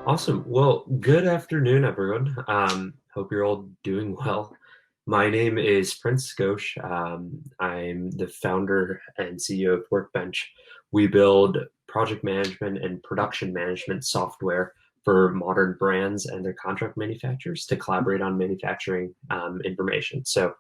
Awesome. Well, good afternoon, everyone. Hope you're all doing well. My name is Prince Ghosh. I'm the founder and CEO of Workbench. We build project management and production management software for modern brands and their contract manufacturers to collaborate on manufacturing information. So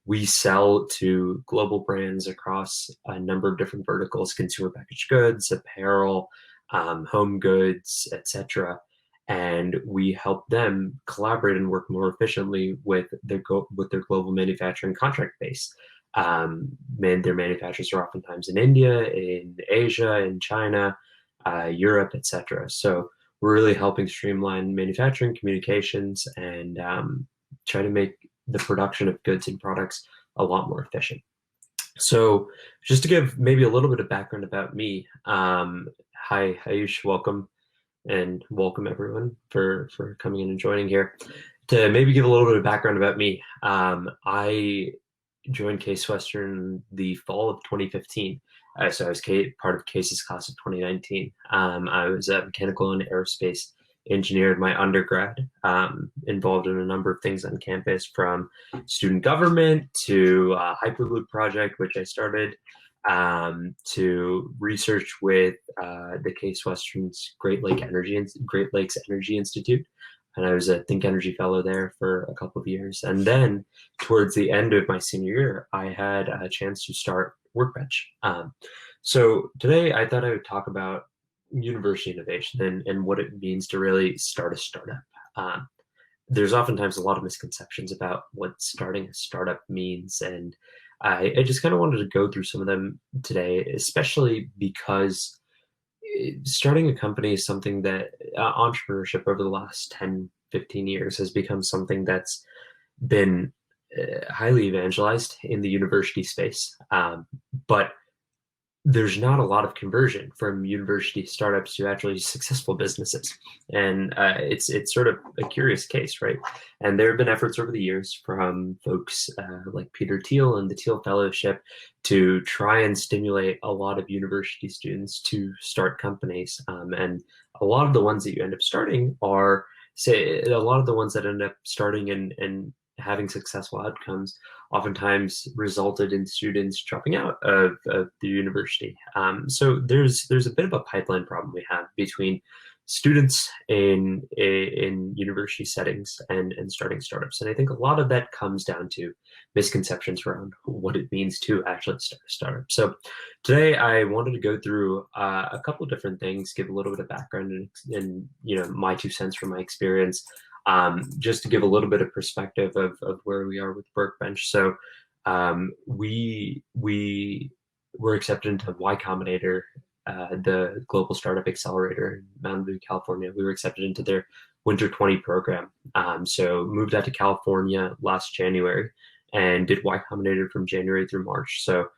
we sell to global brands across a number of different verticals: consumer packaged goods, apparel, home goods, etc. And we help them collaborate and work more efficiently with their global manufacturing contract base. Their manufacturers are oftentimes in India, in Asia, in China, Europe, etc. So we're really helping streamline manufacturing communications and try to make the production of goods and products a lot more efficient. So just to give maybe a little bit of background about me, hi, Ayush, welcome, and welcome everyone for coming in and joining here. To maybe give a little bit of background about me, I joined Case Western the fall of 2015. So I was part of Case's class of 2019. I was a mechanical and aerospace engineer in my undergrad, involved in a number of things on campus, from student government to Hyperloop project, which I started, to research with the Case Western's Great Lakes Energy Institute. And I was a Think Energy Fellow there for a couple of years. And then towards the end of my senior year, I had a chance to start Workbench. So today I thought I would talk about university innovation and what it means to really start a startup. There's oftentimes a lot of misconceptions about what starting a startup means, and I just kind of wanted to go through some of them today, especially because starting a company is something that entrepreneurship over the last 10, 15 years has become something that's been highly evangelized in the university space. But there's not a lot of conversion from university startups to actually successful businesses. And it's sort of a curious case, right? And there have been efforts over the years from folks like Peter Thiel and the Thiel Fellowship to try and stimulate a lot of university students to start companies. And a lot of the ones that you end up starting are, say, a lot of the ones that end up starting and having successful outcomes oftentimes resulted in students dropping out of the university. So there's a bit of a pipeline problem we have between students in university settings and starting startups. And I think a lot of that comes down to misconceptions around what it means to actually start a startup. So today I wanted to go through a couple of different things, give a little bit of background and my 2 cents from my experience, just to give a little bit of perspective of where we are with Workbench. So we were accepted into Y Combinator, the global startup accelerator in Mountain View, California. We were accepted into their Winter 20 program. So moved out to California last January and did Y Combinator from January through March. So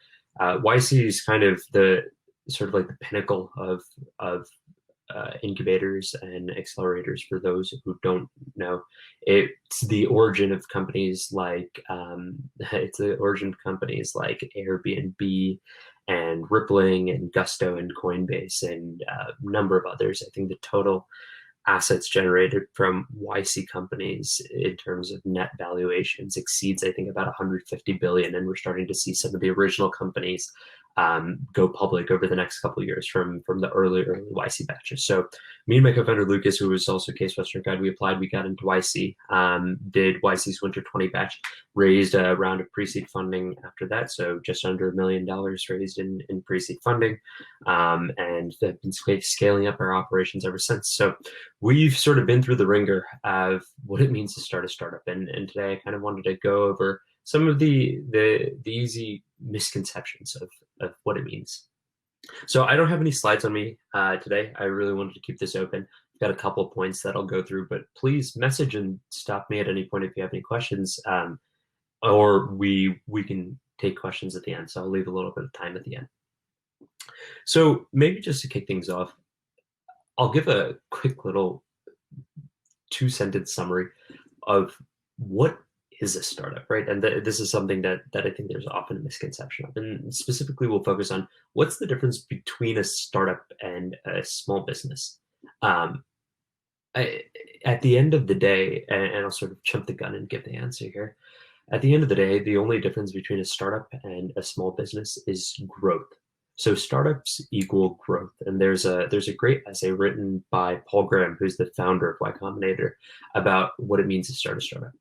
YC is kind of the sort of like the pinnacle of incubators and accelerators. For those who don't know, it's the origin of companies like Airbnb and Rippling and Gusto and Coinbase and a number of others. I think the total assets generated from YC companies in terms of net valuations exceeds, I think, about 150 billion. And we're starting to see some of the original companies go public over the next couple of years from the early YC batches. So me and my co-founder Lucas, who was also Case Western grad, we applied, we got into YC, did YC's Winter 20 batch, raised a round of pre-seed funding after that. So just under $1 million raised in pre-seed funding, and have been scaling up our operations ever since. So we've sort of been through the ringer of what it means to start a startup. And today I kind of wanted to go over some of the easy misconceptions of what it means. So I don't have any slides on me today. I really wanted to keep this open. I've got a couple of points that I'll go through, but please message and stop me at any point if you have any questions, or we can take questions at the end. So I'll leave a little bit of time at the end. So maybe just to kick things off, I'll give a quick little 2-sentence summary of what is a startup, right? And this is something that I think there's often a misconception of. And specifically, we'll focus on what's the difference between a startup and a small business. I, at the end of the day, and I'll sort of jump the gun and give the answer here. At the end of the day, the only difference between a startup and a small business is growth. So startups equal growth. And there's a great essay written by Paul Graham, who's the founder of Y Combinator, about what it means to start a startup.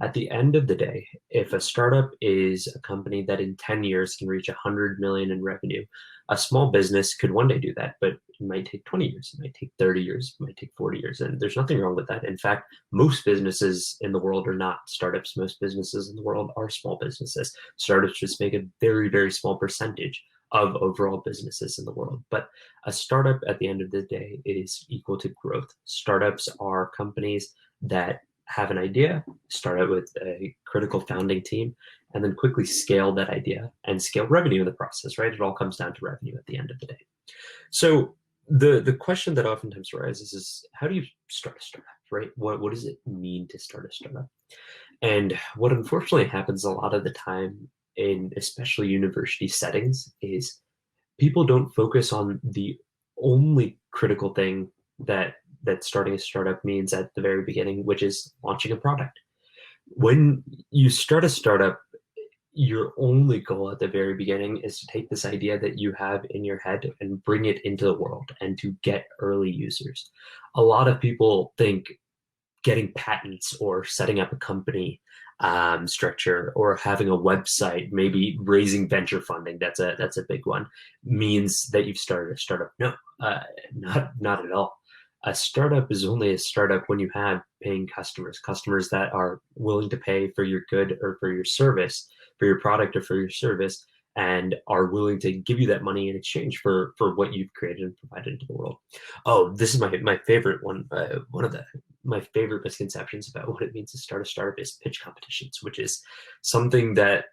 At the end of the day, if a startup is a company that in 10 years can reach 100 million in revenue, a small business could one day do that, but it might take 20 years, it might take 30 years, it might take 40 years. And there's nothing wrong with that. In fact, most businesses in the world are not startups. Most businesses in the world are small businesses. Startups just make a very, very small percentage of overall businesses in the world. But a startup at the end of the day is equal to growth. Startups are companies that have an idea, start out with a critical founding team, and then quickly scale that idea and scale revenue in the process, right? It all comes down to revenue at the end of the day. So the question that oftentimes arises is, how do you start a startup, right? What does it mean to start a startup? And what unfortunately happens a lot of the time in especially university settings is people don't focus on the only critical thing that starting a startup means at the very beginning, which is launching a product. When you start a startup, your only goal at the very beginning is to take this idea that you have in your head and bring it into the world and to get early users. A lot of people think getting patents or setting up a company structure or having a website, maybe raising venture funding, that's a big one, means that you've started a startup. No, not at all. A startup is only a startup when you have paying customers that are willing to pay for your good or for your service, for your product or for your service, and are willing to give you that money in exchange for what you've created and provided into the world. Oh, this is my favorite one. One of my favorite misconceptions about what it means to start a startup is pitch competitions, which is something that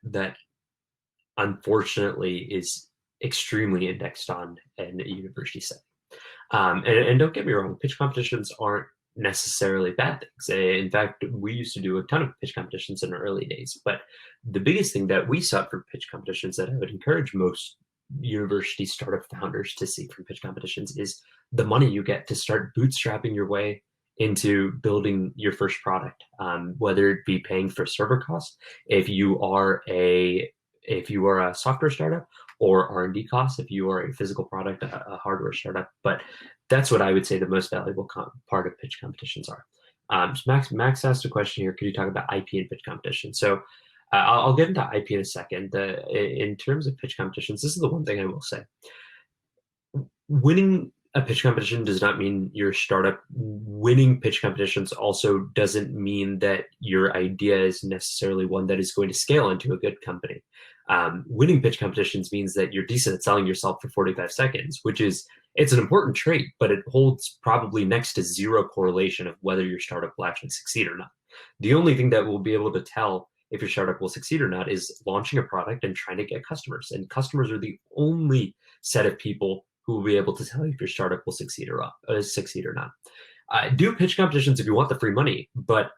unfortunately is extremely indexed on in a university setting. And don't get me wrong, pitch competitions aren't necessarily bad things. In fact, we used to do a ton of pitch competitions in our early days. But the biggest thing that we saw for pitch competitions that I would encourage most university startup founders to see from pitch competitions is the money you get to start bootstrapping your way into building your first product, whether it be paying for server costs, if you are a software startup, or R&D costs if you are a physical product, a hardware startup. But that's what I would say the most valuable part of pitch competitions are. So Max asked a question here. Could you talk about IP and pitch competition? So I'll get into IP in a second. In terms of pitch competitions, this is the one thing I will say. Winning a pitch competition does not mean you're a startup. Winning pitch competitions also doesn't mean that your idea is necessarily one that is going to scale into a good company. Winning pitch competitions means that you're decent at selling yourself for 45 seconds, which is, it's an important trait, but it holds probably next to zero correlation of whether your startup will actually succeed or not. The only thing that we'll be able to tell if your startup will succeed or not is launching a product and trying to get customers. And customers are the only set of people who will be able to tell you if your startup will succeed or not. Do pitch competitions if you want the free money, but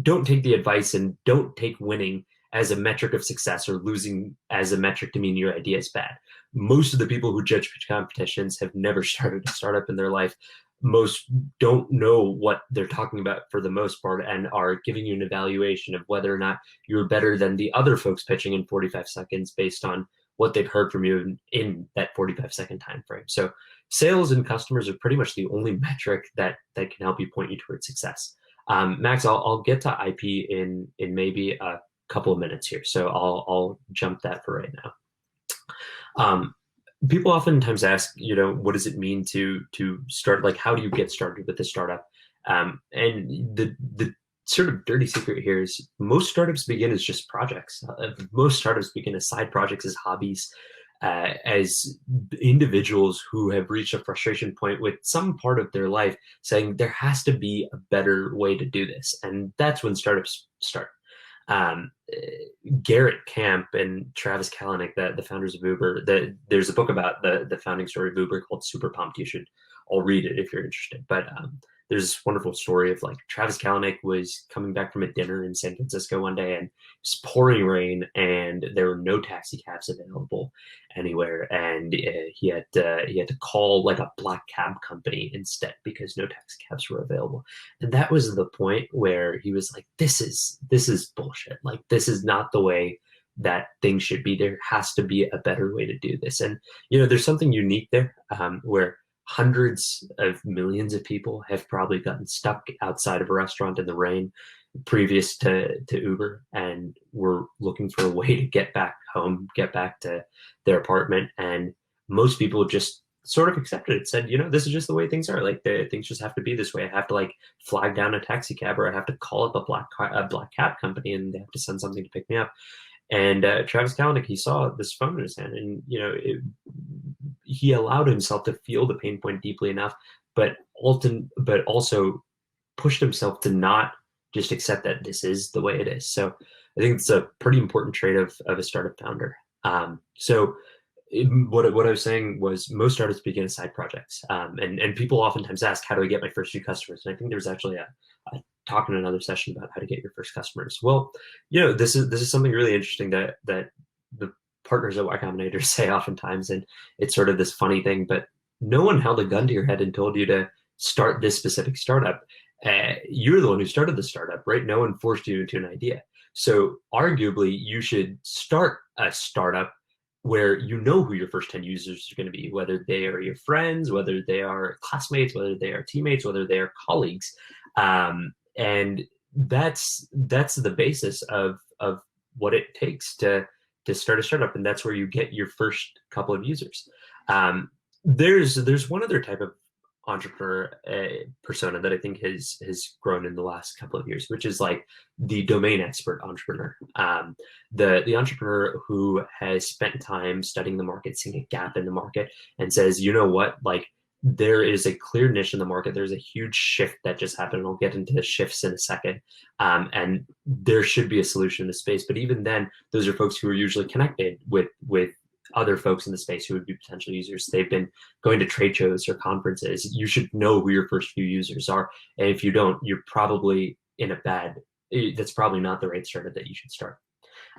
don't take the advice and don't take winning as a metric of success or losing as a metric to mean your idea is bad. Most of the people who judge pitch competitions have never started a startup in their life. Most don't know what they're talking about for the most part and are giving you an evaluation of whether or not you're better than the other folks pitching in 45 seconds based on what they've heard from you in that 45-second time frame. So sales and customers are pretty much the only metric that can help you point you towards success. Max, I'll get to IP in maybe a couple of minutes here, so I'll jump that for right now. People oftentimes ask, what does it mean to start? Like, how do you get started with a startup? And the sort of dirty secret here is most startups begin as just projects. Most startups begin as side projects, as hobbies, as individuals who have reached a frustration point with some part of their life saying there has to be a better way to do this. And that's when startups start. Garrett Camp and Travis Kalanick, the founders of Uber, there's a book about the founding story of Uber called Super Pumped. You should all read it if you're interested. But there's this wonderful story of like Travis Kalanick was coming back from a dinner in San Francisco one day, and it was pouring rain, and there were no taxi cabs available anywhere, and he had to call like a black cab company instead because no taxi cabs were available. And that was the point where he was like, this is bullshit. Like, this is not the way that things should be. There has to be a better way to do this. And there's something unique there, where hundreds of millions of people have probably gotten stuck outside of a restaurant in the rain previous to Uber, and were looking for a way to get back home, get back to their apartment. And most people just sort of accepted it, said, this is just the way things are. Like, things just have to be this way. I have to like flag down a taxi cab, or I have to call up a black cab company, and they have to send something to pick me up. And Travis Kalanick, he saw this phone in his hand, and he allowed himself to feel the pain point deeply enough, but also pushed himself to not just accept that this is the way it is. So I think it's a pretty important trait of a startup founder. What I was saying was, most startups begin as side projects, and people oftentimes ask, how do I get my first few customers? And I think there was actually a talk in another session about how to get your first customers. Well, this is something really interesting that the partners at Y Combinator say oftentimes, and it's sort of this funny thing, but no one held a gun to your head and told you to start this specific startup. You're the one who started the startup, right? No one forced you into an idea. So arguably, you should start a startup where you know who your first 10 users are going to be, whether they are your friends, whether they are classmates, whether they are teammates, whether they are colleagues. And that's the basis of what it takes to start a startup, and that's where you get your first couple of users. There's one other type of entrepreneur persona that I think has grown in the last couple of years, which is like the domain expert entrepreneur. The entrepreneur who has spent time studying the market, seeing a gap in the market, and says, you know what, like, there is a clear niche in the market. There's a huge shift that just happened. And I'll get into the shifts in a second. And there should be a solution in the space. But even then, those are folks who are usually connected with other folks in the space who would be potential users. They've been going to trade shows or conferences. You should know who your first few users are. And if you don't, you're probably that's probably not the right startup that you should start.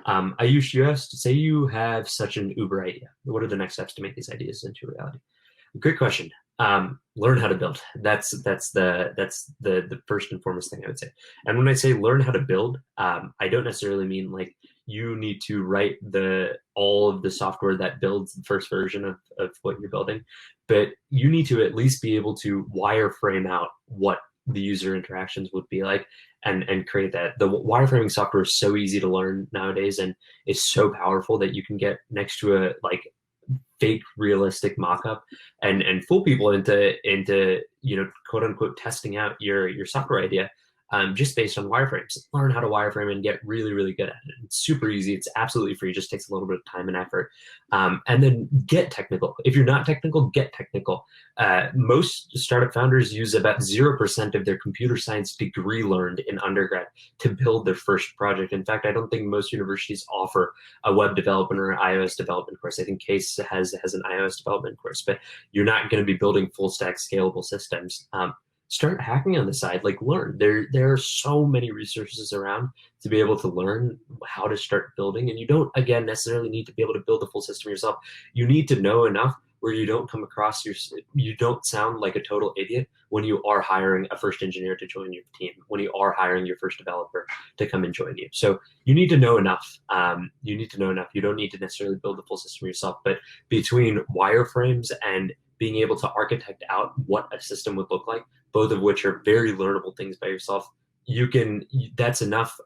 Ayush, you asked, say you have such an Uber idea. What are the next steps to make these ideas into reality? Great question. Learn how to build. That's the first and foremost thing I would say. And when I say learn how to build, I don't necessarily mean like you need to write all of the software that builds the first version of what you're building, but you need to at least be able to wireframe out what the user interactions would be like, and create that. The wireframing software is so easy to learn nowadays, and it's so powerful that you can get next to a like fake realistic mock-up and fool people into quote unquote testing out your software idea just based on wireframes. Learn how to wireframe and get really, really good at it. It's super easy. It's absolutely free. It just takes a little bit of time and effort. And then get technical. If you're not technical, get technical. Most startup founders use about 0% of their computer science degree learned in undergrad to build their first project. In fact, I don't think most universities offer a web development or an iOS development course. I think Case has an iOS development course, but you're not going to be building full stack scalable systems. Start hacking on the side, like learn. There are so many resources around to be able to learn how to start building. And you don't, again, necessarily need to be able to build the full system yourself. You need to know enough where you don't come across you don't sound like a total idiot when you are hiring a first engineer to join your team, when you are hiring your first developer to come and join you. So you need to know enough. You don't need to necessarily build the full system yourself, but between wireframes and being able to architect out what a system would look like, both of which are very learnable things by yourself, that's enough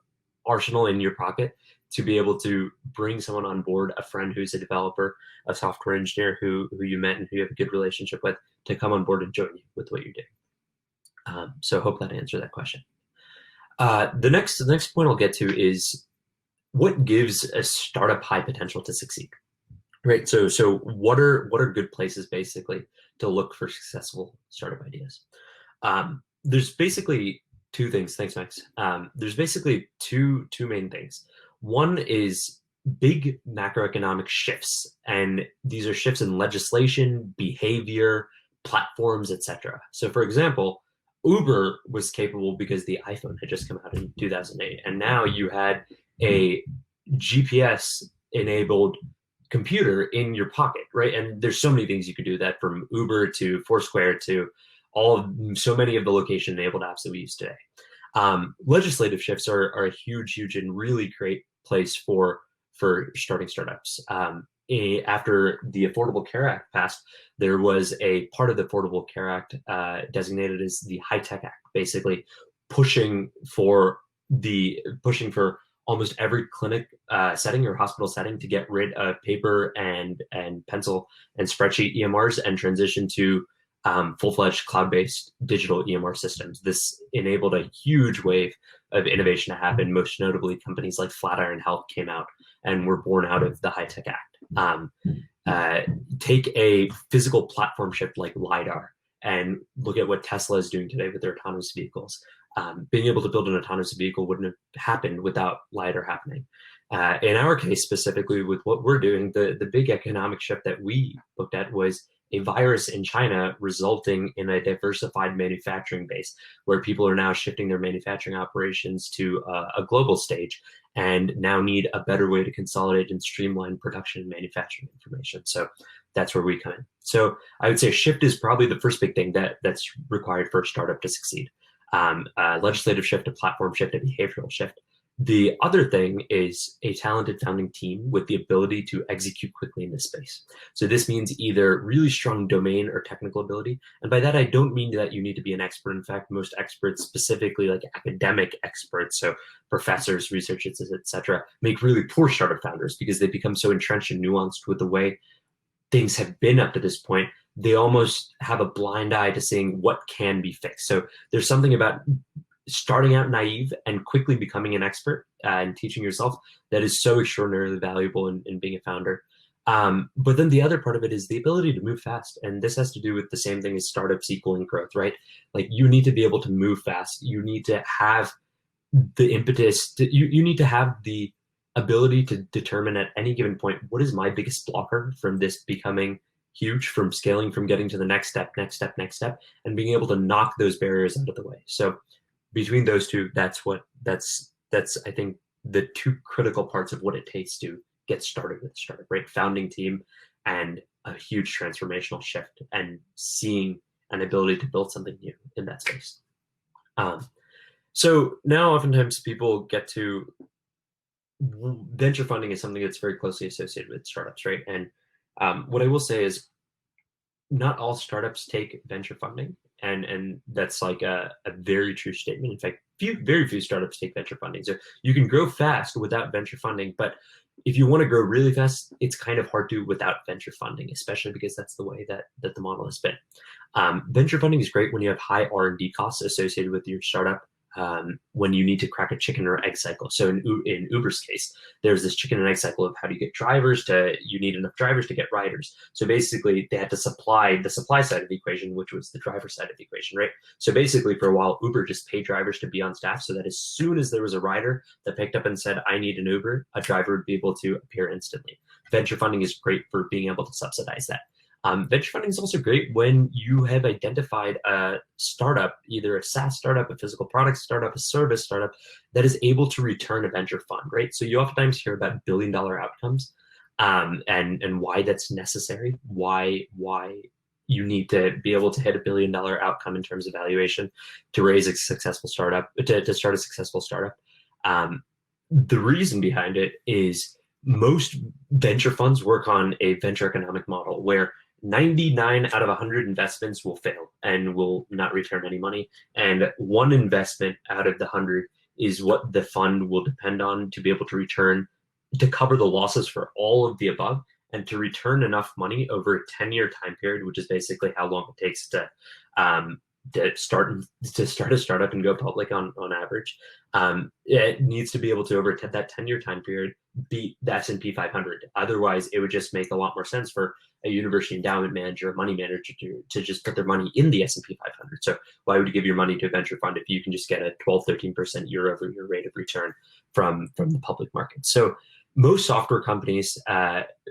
arsenal in your pocket to be able to bring someone on board, a friend who's a developer, a software engineer who you met and who you have a good relationship with, to come on board and join you with what you're doing. So I hope that answered that question. The next point I'll get to is what gives a startup high potential to succeed. Right. So what are good places basically to look for successful startup ideas? There's basically two things. Thanks, Max. There's basically two main things. One is big macroeconomic shifts, and these are shifts in legislation, behavior, platforms, etc. So, for example, Uber was capable because the iPhone had just come out in 2008, and now you had a GPS enabled computer in your pocket, right? And there's so many things you could do that, from Uber to Foursquare to so many of the location enabled apps that we use today. Legislative shifts are a huge and really great place for starting startups. After the Affordable Care Act passed, there was a part of the Affordable Care Act designated as the High Tech Act, basically pushing for almost every clinic setting or hospital setting to get rid of paper and pencil and spreadsheet EMRs and transition to full-fledged cloud-based digital EMR systems. This enabled a huge wave of innovation to happen. Most notably, companies like Flatiron Health came out and were born out of the High Tech Act. Take a physical platform shift like LiDAR and look at what Tesla is doing today with their autonomous vehicles. Being able to build an autonomous vehicle wouldn't have happened without LiDAR happening. In our case, specifically with what we're doing, the big economic shift that we looked at was a virus in China resulting in a diversified manufacturing base, where people are now shifting their manufacturing operations to a global stage and now need a better way to consolidate and streamline production and manufacturing information. So that's where we come in. So I would say shift is probably the first big thing that's required for a startup to succeed. Legislative shift, a platform shift, a behavioral shift. The other thing is a talented founding team with the ability to execute quickly in this space. So this means either really strong domain or technical ability. And by that, I don't mean that you need to be an expert. In fact, most experts, specifically like academic experts, so professors, researchers, et cetera, make really poor startup founders because they become so entrenched and nuanced with the way things have been up to this point. They almost have a blind eye to seeing what can be fixed. So there's something about starting out naive and quickly becoming an expert and teaching yourself that is so extraordinarily valuable in being a founder. But then the other part of it is the ability to move fast. And this has to do with the same thing as startups equaling growth, right? Like you need to be able to move fast. You need to have the impetus, you need to have the ability to determine at any given point, what is my biggest blocker from this becoming huge, from scaling, from getting to the next step, and being able to knock those barriers out of the way. So between those two, that's I think the two critical parts of what it takes to get started with a startup, right? Founding team and a huge transformational shift and seeing an ability to build something new in that space. So now oftentimes people get to venture funding is something that's very closely associated with startups, right? And what I will say is not all startups take venture funding. And that's like a very true statement. In fact, very few startups take venture funding. So you can grow fast without venture funding, but if you want to grow really fast, it's kind of hard to without venture funding, especially because that's the way that the model has been. Venture funding is great when you have high R&D costs associated with your startup. When you need to crack a chicken or egg cycle. So in Uber's case, there's this chicken and egg cycle of how do you get you need enough drivers to get riders. So basically they had to supply the supply side of the equation, which was the driver side of the equation, right? So basically for a while, Uber just paid drivers to be on staff so that as soon as there was a rider that picked up and said, I need an Uber, a driver would be able to appear instantly. Venture funding is great for being able to subsidize that. Venture funding is also great when you have identified a startup, either a SaaS startup, a physical product startup, a service startup, that is able to return a venture fund, right? So you oftentimes hear about billion-dollar outcomes and why that's necessary, why you need to be able to hit $1 billion outcome in terms of valuation to raise a successful startup, to start a successful startup. The reason behind it is most venture funds work on a venture economic model where 99 out of 100 investments will fail and will not return any money. And one investment out of the 100 is what the fund will depend on to be able to return, to cover the losses for all of the above, and to return enough money over a 10-year time period, which is basically how long it takes to start a startup and go public on average. It needs to be able to, over that 10-year time period, beat the S&P 500. Otherwise, it would just make a lot more sense for a university endowment manager, a money manager to just put their money in the S&P 500. So why would you give your money to a venture fund if you can just get a 12, 13% year-over-year rate of return from the public market? So most software companies,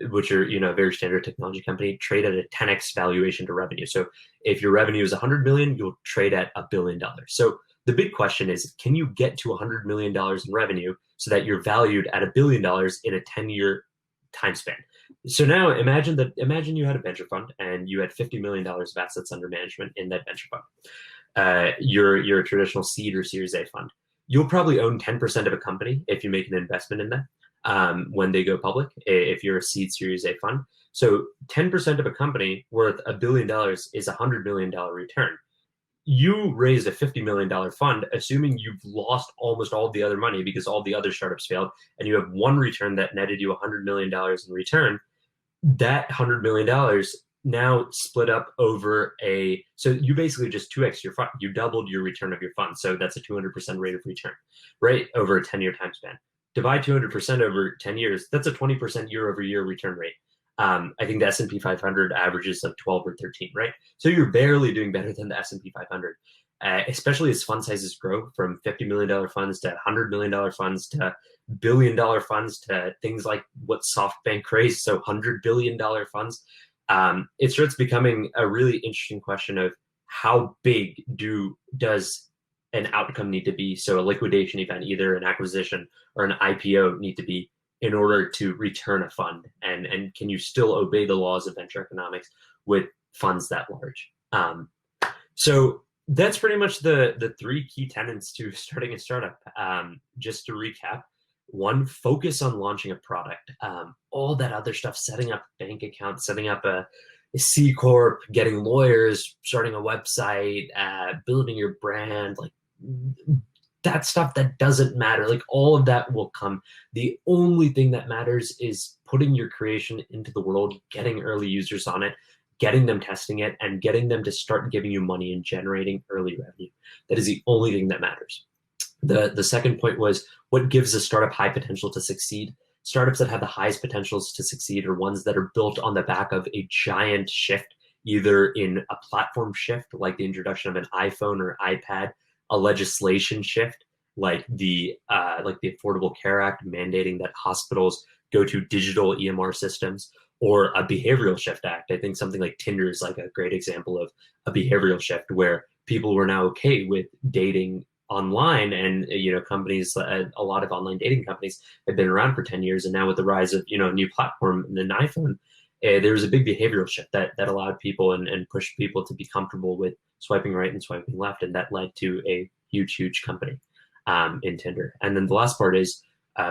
which are a very standard technology company, trade at a 10x valuation to revenue. So if your revenue is 100 million, you'll trade at $1 billion. So the big question is, can you get to $100 million in revenue so that you're valued at $1 billion in a 10-year time span? So now imagine you had a venture fund and you had $50 million of assets under management in that venture fund. You're a traditional seed or Series A fund. You'll probably own 10% of a company if you make an investment in them when they go public, if you're a seed Series A fund. So 10% of a company worth $1 billion is a $100 million return. You raised a $50 million fund, assuming you've lost almost all the other money because all the other startups failed, and you have one return that netted you $100 million in return. That $100 million now split up over so you basically just 2x your fund. You doubled your return of your fund. So that's a 200% rate of return, right? Over a 10-year time span. Divide 200% over 10 years, that's a 20% year over year return rate. I think the S&P 500 averages like 12 or 13, right? So you're barely doing better than the S&P 500, especially as fund sizes grow from $50 million funds to $100 million funds to $1 billion funds to things like what SoftBank raised, so $100 billion funds. It starts becoming a really interesting question of how big does an outcome need to be? So a liquidation event, either an acquisition or an IPO, need to be in order to return a fund, and can you still obey the laws of venture economics with funds that large? So that's pretty much the three key tenets to starting a startup. Just to recap: one, focus on launching a product. All that other stuff, setting up a bank account, setting up a C corp, getting lawyers, starting a website, building your brand, like that stuff, that doesn't matter. Like all of that will come. The only thing that matters is putting your creation into the world, getting early users on it, getting them testing it, and getting them to start giving you money and generating early revenue. That is the only thing that matters. The second point was, what gives a startup high potential to succeed? Startups that have the highest potentials to succeed are ones that are built on the back of a giant shift, either in a platform shift, like the introduction of an iPhone or iPad, a legislation shift, like the Affordable Care Act mandating that hospitals go to digital EMR systems, or a behavioral shift act. I think something like Tinder is like a great example of a behavioral shift where people were now okay with dating online, and companies, a lot of online dating companies have been around for 10 years, and now with the rise of a new platform and an iPhone, there was a big behavioral shift that allowed people and pushed people to be comfortable with swiping right and swiping left, and that led to a huge company in Tinder. And then the last part is,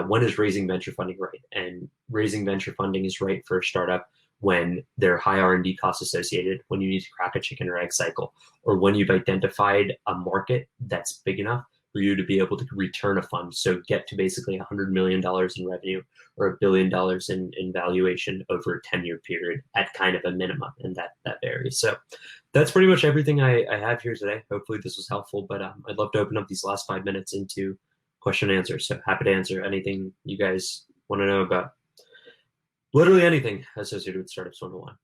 when is raising venture funding right? And raising venture funding is right for a startup when there are high R&D costs associated, when you need to crack a chicken or egg cycle, or when you've identified a market that's big enough for you to be able to return a fund. So get to basically $100 million in revenue or $1 billion in valuation over a 10-year period at kind of a minimum, and that varies. So that's pretty much everything I have here today. Hopefully this was helpful, but I'd love to open up these last 5 minutes into question and answer. So happy to answer anything you guys want to know about. Literally anything associated with Startups 101.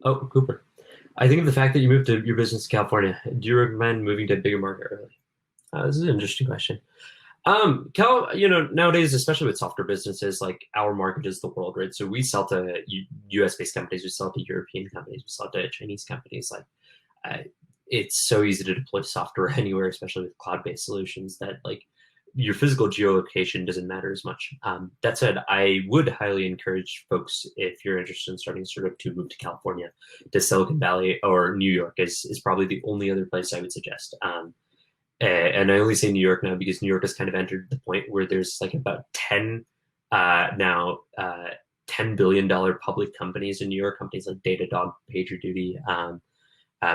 Oh, Cooper, I think of the fact that you moved your business to California. Do you recommend moving to a bigger market early? This is an interesting question. Nowadays, especially with software businesses, like our market is the world, right? So we sell to US-based companies, we sell to European companies, we sell to Chinese companies. It's so easy to deploy software anywhere, especially with cloud-based solutions, that your physical geolocation doesn't matter as much. That said, I would highly encourage folks, if you're interested in starting a startup, to move to California, to Silicon Valley, or New York is probably the only other place I would suggest. And I only say New York now because New York has kind of entered the point where there's about 10 $10 billion public companies in New York, companies like Datadog, PagerDuty,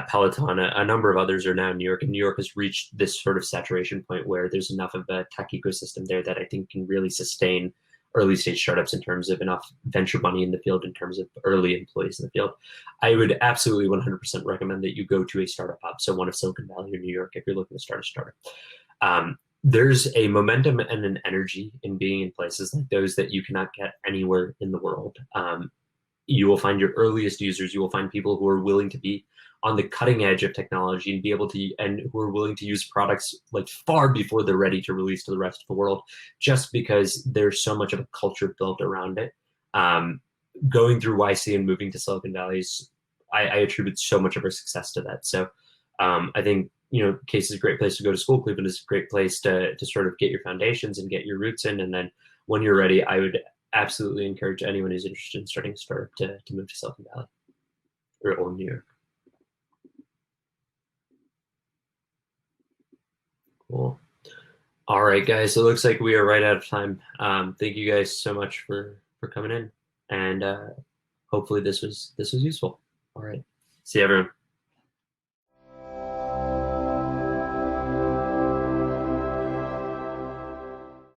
Peloton, a number of others are now in New York, and New York has reached this sort of saturation point where there's enough of a tech ecosystem there that I think can really sustain early stage startups in terms of enough venture money in the field, in terms of early employees in the field. I would absolutely 100% recommend that you go to a startup hub, so one of Silicon Valley or New York, if you're looking to start a startup. There's a momentum and an energy in being in places like those that you cannot get anywhere in the world. You will find your earliest users. You will find people who are willing to be on the cutting edge of technology and be able to, and who are willing to use products like far before they're ready to release to the rest of the world, just because there's so much of a culture built around it. Going through YC and moving to Silicon Valley, I attribute so much of our success to that. So I think, Case is a great place to go to school. Cleveland is a great place to sort of get your foundations and get your roots in. And then when you're ready, I would absolutely encourage anyone who's interested in starting a startup to move to Silicon Valley or New York. Cool. All right, guys. So it looks like we are right out of time. Thank you guys so much for coming in, and hopefully this was useful. All right. See you, everyone.